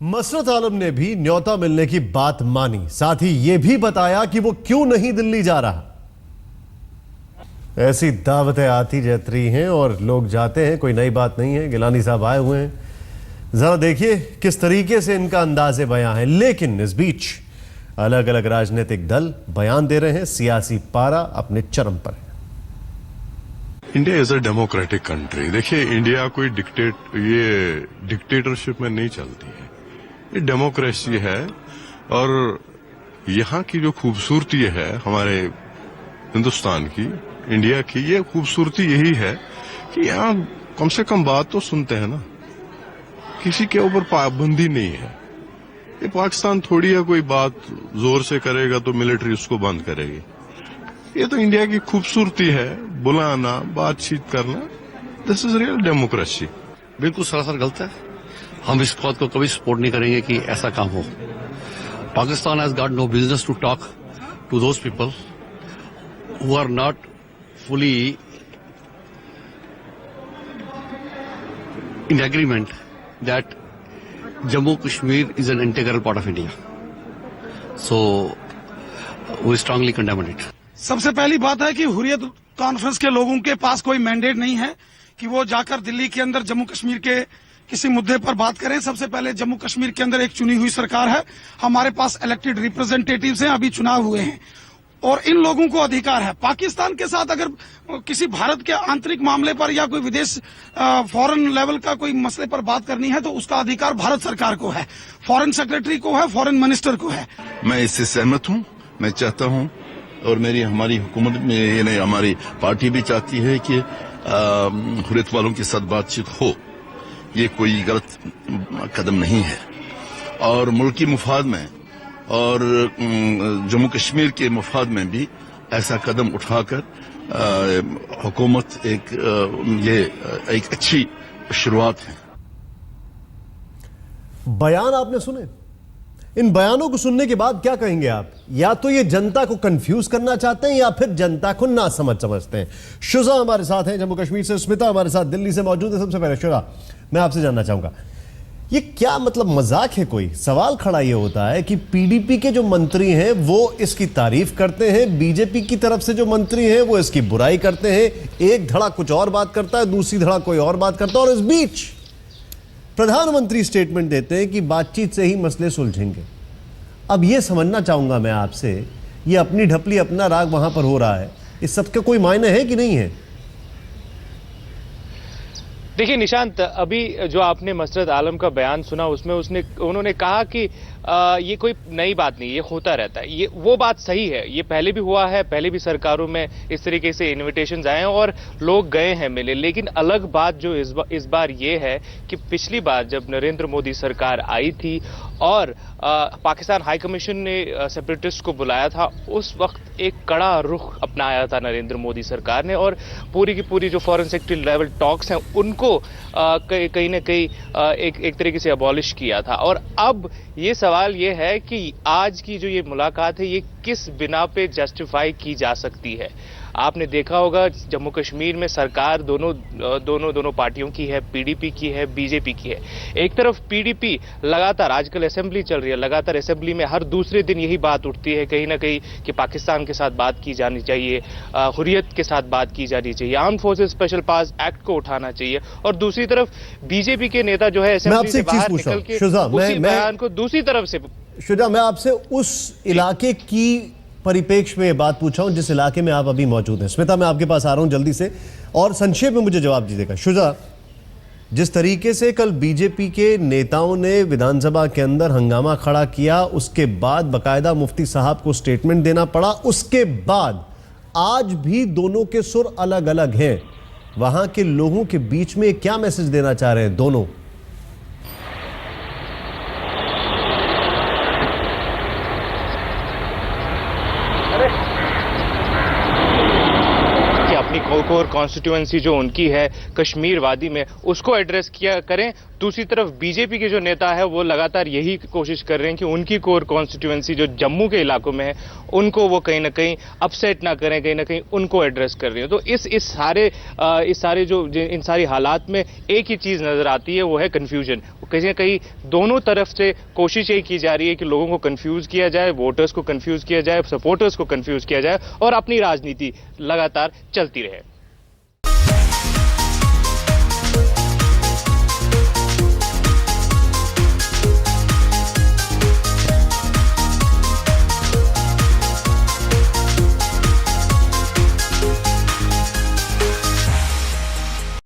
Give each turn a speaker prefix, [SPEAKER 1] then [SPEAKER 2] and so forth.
[SPEAKER 1] मसरत आलम ने भी न्योता मिलने की बात मानी, साथ ही यह भी बताया कि वो क्यों नहीं दिल्ली जा रहा। ऐसी दावतें आती जाती हैं और लोग जाते हैं, कोई नई बात नहीं है। गिलानी साहब आए हुए हैं, जरा देखिए किस तरीके से इनका अंदाज़े बयां है। लेकिन इस बीच अलग अलग राजनीतिक दल बयान दे रहे हैं, सियासी पारा अपने चरम पर है।
[SPEAKER 2] India is a democratic country. देखिए, इंडिया कोई डिक्टेटरशिप में नहीं चलती है, ये डेमोक्रेसी है। और यहाँ की जो खूबसूरती है हमारे हिंदुस्तान की, इंडिया की, ये खूबसूरती यही है कि यहाँ कम से कम बात तो सुनते हैं ना, किसी के ऊपर पाबंदी नहीं है। ये पाकिस्तान थोड़ी है कोई बात जोर से करेगा तो मिलिट्री उसको बंद करेगी। ये तो इंडिया की खूबसूरती है, बुलाना, बातचीत करना। This is real democracy.
[SPEAKER 3] बिल्कुल सरासर गलत है। हम इस बात को कभी सपोर्ट नहीं करेंगे कि ऐसा काम हो। Pakistan has got no business to talk to those people who are not fully in agreement that Jammu Kashmir is an integral part of India. So we strongly condemn it.
[SPEAKER 4] सबसे पहली बात है कि हुर्रियत कॉन्फ्रेंस के लोगों के पास कोई मैंडेट नहीं है कि वो जाकर दिल्ली के अंदर जम्मू कश्मीर के किसी मुद्दे पर बात करें। सबसे पहले जम्मू कश्मीर के अंदर एक चुनी हुई सरकार है, हमारे पास इलेक्टेड रिप्रेजेंटेटिव्स हैं, अभी चुनाव हुए हैं और इन लोगों को अधिकार है। पाकिस्तान के साथ अगर किसी भारत के आंतरिक मामले पर या कोई विदेश फॉरेन लेवल का कोई मसले पर बात करनी है तो उसका अधिकार भारत सरकार को है, फॉरेन सेक्रेटरी को है, फॉरेन मिनिस्टर को है।
[SPEAKER 5] मैं इससे सहमत हूं। मैं चाहता हूं और हमारी हुकूमत में ये नहीं, हमारी पार्टी भी चाहती है कि हुर्रियत वालों के साथ बातचीत हो। ये कोई गलत कदम नहीं है और मुल्की मुफाद में और जम्मू कश्मीर के मुफाद में भी ऐसा कदम उठाकर हुकूमत एक अच्छी शुरुआत है।
[SPEAKER 1] बयान आपने सुने, इन बयानों को सुनने के बाद क्या कहेंगे आप? या तो ये जनता को कंफ्यूज करना चाहते हैं या फिर जनता को ना समझते हैं। शुजा हमारे साथ हैं जम्मू कश्मीर से, स्मिता हमारे साथ दिल्ली से मौजूद है। सबसे पहले शुजा, मैं आपसे जानना चाहूंगा, ये क्या मतलब मजाक है? कोई सवाल खड़ा ये होता है कि पीडीपी के जो मंत्री हैं वो इसकी तारीफ करते हैं, बीजेपी की तरफ से जो मंत्री हैं वो इसकी बुराई करते हैं। एक धड़ा कुछ और बात करता है, दूसरी धड़ा कोई और बात करता है और इस बीच प्रधानमंत्री स्टेटमेंट देते हैं कि बातचीत से ही मसले सुलझेंगे। अब ये समझना चाहूंगा मैं आपसे, ये अपनी ढपली अपना राग वहां पर हो रहा है, इस सब के कोई मायने है कि नहीं है?
[SPEAKER 6] देखिए निशांत, अभी जो आपने मसरत आलम का बयान सुना उसमें उन्होंने कहा कि ये कोई नई बात नहीं, ये होता रहता है। ये वो बात सही है, ये पहले भी हुआ है, पहले भी सरकारों में इस तरीके से इन्विटेशंस आए हैं और लोग गए हैं मिले। लेकिन अलग बात जो इस बार ये है कि पिछली बार जब नरेंद्र मोदी सरकार आई थी और पाकिस्तान हाई कमीशन ने सेपरेटिस्ट को बुलाया था, उस वक्त एक कड़ा रुख अपनाया था नरेंद्र मोदी सरकार ने और पूरी की पूरी जो फॉरेन सेक्रेटरी लेवल टॉक्स हैं उनको कहीं ना कहीं एक तरीके से अबॉलिश किया था। और अब ये सवाल ये है कि आज की जो ये मुलाकात है ये किस बिना पे जस्टिफाई की जा सकती है। आपने देखा होगा जम्मू कश्मीर में सरकार दोनों पार्टियों की है, पीडीपी की है, बीजेपी की है। एक तरफ पीडीपी लगातार, आजकल असेंबली चल रही है, लगातार असेंबली में हर दूसरे दिन यही बात उठती है कहीं ना कहीं कि पाकिस्तान के साथ बात की जानी चाहिए, हुर्रियत के साथ बात की जानी चाहिए, arm forces special powers act को उठाना चाहिए। और दूसरी तरफ बीजेपी के नेता जो है असेंबली से बाहर निकल के उसी बयान को दूसरी तरफ से।
[SPEAKER 1] शुजा, मैं आपसे उस इलाके की परिपेक्ष में बात पूछा हूं जिस इलाके में आप अभी मौजूद हैं। स्मिता, मैं आपके पास आ रहा हूं जल्दी से और संक्षेप में मुझे जवाब दीजिएगा। शुजा, जिस तरीके से कल बीजेपी के नेताओं ने विधानसभा के अंदर हंगामा खड़ा किया, उसके बाद बकायदा मुफ्ती साहब को स्टेटमेंट देना पड़ा, उसके बाद आज भी दोनों के सुर अलग अलग हैं। वहां के लोगों के बीच में क्या मैसेज देना चाह रहे हैं दोनों?
[SPEAKER 6] कोर कॉन्स्टिट्यूएंसी जो उनकी है कश्मीर वादी में, उसको एड्रेस किया करें। दूसरी तरफ बीजेपी के जो नेता है वो लगातार यही कोशिश कर रहे हैं कि उनकी कोर कॉन्स्टिट्यूएंसी जो जम्मू के इलाकों में है उनको वो कहीं ना कहीं अपसेट ना करें, कहीं ना कहीं उनको एड्रेस कर रहे हैं। तो इन सारी हालात में एक ही चीज नजर आती है, वो है कंफ्यूजन। कहीं ना कहीं दोनों तरफ से कोशिश यही की जा रही है कि लोगों को कंफ्यूज किया जाए, वोटर्स को कंफ्यूज किया जाए, सपोर्टर्स को कंफ्यूज किया जाए और अपनी राजनीति लगातार चलती रहे।